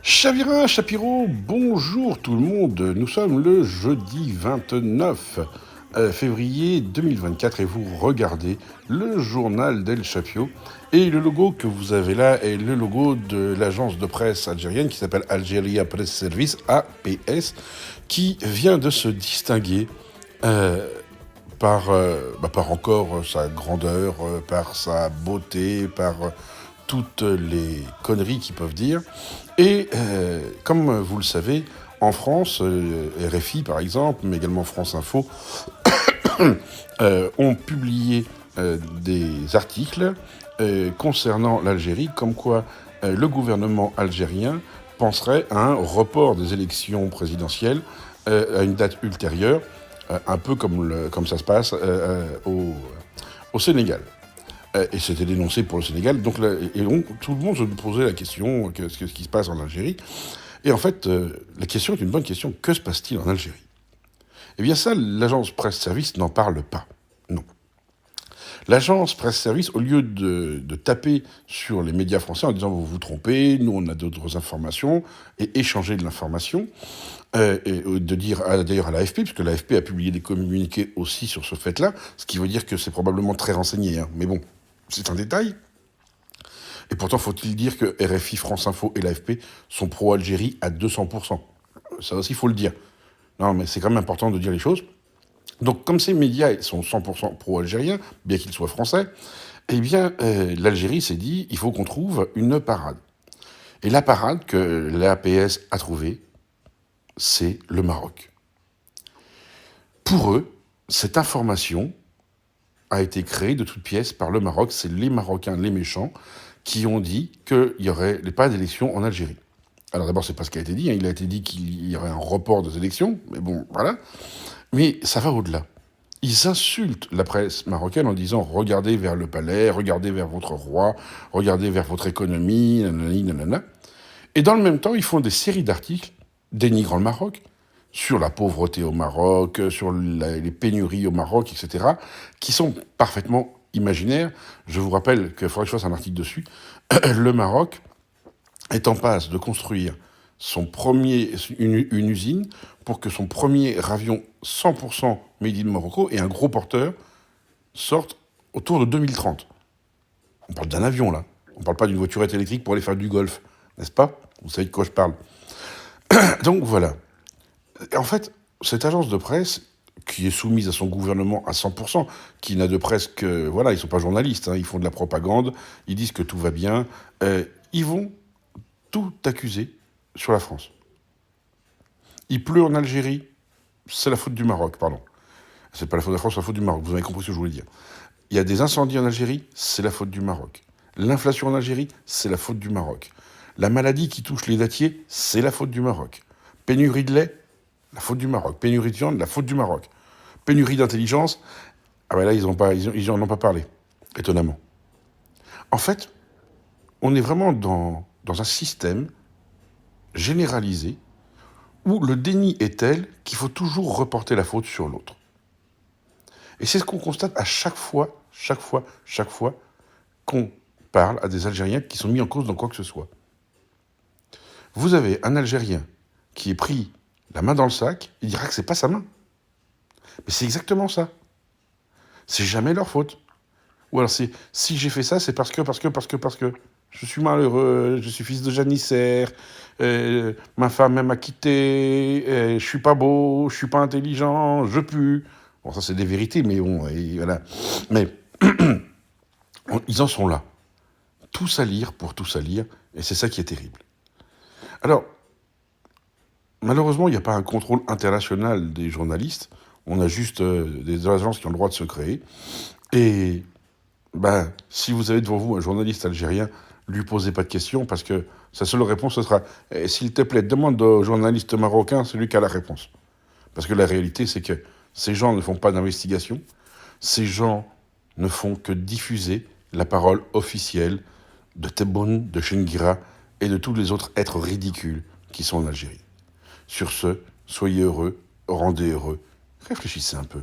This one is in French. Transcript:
Chavira, Chapiro, bonjour tout le monde. Nous sommes le jeudi 29 février 2024 et vous regardez le journal d'El Chapio. Et le logo que vous avez là est le logo de l'agence de presse algérienne qui s'appelle Algeria Press Service, APS, qui vient de se distinguer par encore sa grandeur, par sa beauté, par toutes les conneries qu'ils peuvent dire. Et comme vous le savez, en France, RFI par exemple, mais également France Info, ont publié des articles concernant l'Algérie, comme quoi le gouvernement algérien penserait à un report des élections présidentielles à une date ultérieure, un peu comme ça se passe au Sénégal. Et c'était dénoncé pour le Sénégal. Donc, tout le monde se posait la question, qu'est-ce qui se passe en Algérie? Et en fait, la question est une bonne question. Que se passe-t-il en Algérie? Eh bien ça, l'agence Presse-Service n'en parle pas. Non. L'agence Presse-Service, au lieu de taper sur les médias français en disant « vous vous trompez, nous on a d'autres informations » et échanger de l'information, et de dire d'ailleurs à l'AFP, puisque l'AFP a publié des communiqués aussi sur ce fait-là, ce qui veut dire que c'est probablement très renseigné, hein. Mais bon, c'est un détail. Et pourtant, faut-il dire que RFI, France Info et l'AFP sont pro-Algérie à 200%. Ça aussi, il faut le dire. Non, mais c'est quand même important de dire les choses. Donc, comme ces médias sont 100% pro-algériens, bien qu'ils soient français, eh bien, l'Algérie s'est dit, il faut qu'on trouve une parade. Et la parade que l'APS a trouvée, c'est le Maroc. Pour eux, cette information a été créée de toutes pièces par le Maroc. C'est les Marocains, les méchants, qui ont dit qu'il n'y aurait pas d'élections en Algérie. Alors d'abord, c'est pas ce qui a été dit, hein. Il a été dit qu'il y aurait un report des élections, mais bon, voilà. Mais ça va au-delà. Ils insultent la presse marocaine en disant « Regardez vers le palais, regardez vers votre roi, regardez vers votre économie, nanani, nanana ». Et dans le même temps, ils font des séries d'articles dénigrant le Maroc, sur la pauvreté au Maroc, sur les pénuries au Maroc, etc., qui sont parfaitement imaginaires. Je vous rappelle qu'il faudrait que je fasse un article dessus. Le Maroc est en passe de construire une usine pour que son premier avion 100% made in Morocco et un gros porteur sortent autour de 2030. On parle d'un avion, là. On ne parle pas d'une voiturette électrique pour aller faire du golf, n'est-ce pas? Vous savez de quoi je parle. Donc voilà. En fait, cette agence de presse, qui est soumise à son gouvernement à 100%, qui n'a de presse que... Voilà, ils ne sont pas journalistes, hein, ils font de la propagande, ils disent que tout va bien, ils vont tout accuser sur la France. Il pleut en Algérie, c'est la faute du Maroc, pardon. C'est pas la faute de la France, c'est la faute du Maroc, vous avez compris ce que je voulais dire. Il y a des incendies en Algérie, c'est la faute du Maroc. L'inflation en Algérie, c'est la faute du Maroc. La maladie qui touche les dattiers, c'est la faute du Maroc. Pénurie de lait, la faute du Maroc. Pénurie de viande, la faute du Maroc. Pénurie d'intelligence, ah ben là, ils n'en ont pas parlé, étonnamment. En fait, on est vraiment dans un système généralisé où le déni est tel qu'il faut toujours reporter la faute sur l'autre. Et c'est ce qu'on constate à chaque fois qu'on parle à des Algériens qui sont mis en cause dans quoi que ce soit. Vous avez un Algérien qui est pris la main dans le sac, il dira que c'est pas sa main. Mais c'est exactement ça. C'est jamais leur faute. Ou alors c'est, si j'ai fait ça, c'est parce que. Je suis malheureux, je suis fils de janissaire, ma femme elle m'a quitté, je suis pas beau, je suis pas intelligent, je pue. Bon, ça c'est des vérités, mais bon, et voilà. Mais ils en sont là. Tout salir pour tout salir, et c'est ça qui est terrible. Alors, malheureusement, il n'y a pas un contrôle international des journalistes. On a juste des agences qui ont le droit de se créer. Et si vous avez devant vous un journaliste algérien, lui posez pas de questions parce que sa seule réponse ce sera s'il te plaît, demande au journaliste marocain, celui qui a la réponse. Parce que la réalité, c'est que ces gens ne font pas d'investigation. Ces gens ne font que diffuser la parole officielle de Tebboune, de Chenguira et de tous les autres êtres ridicules qui sont en Algérie. Sur ce, soyez heureux, rendez heureux, réfléchissez un peu.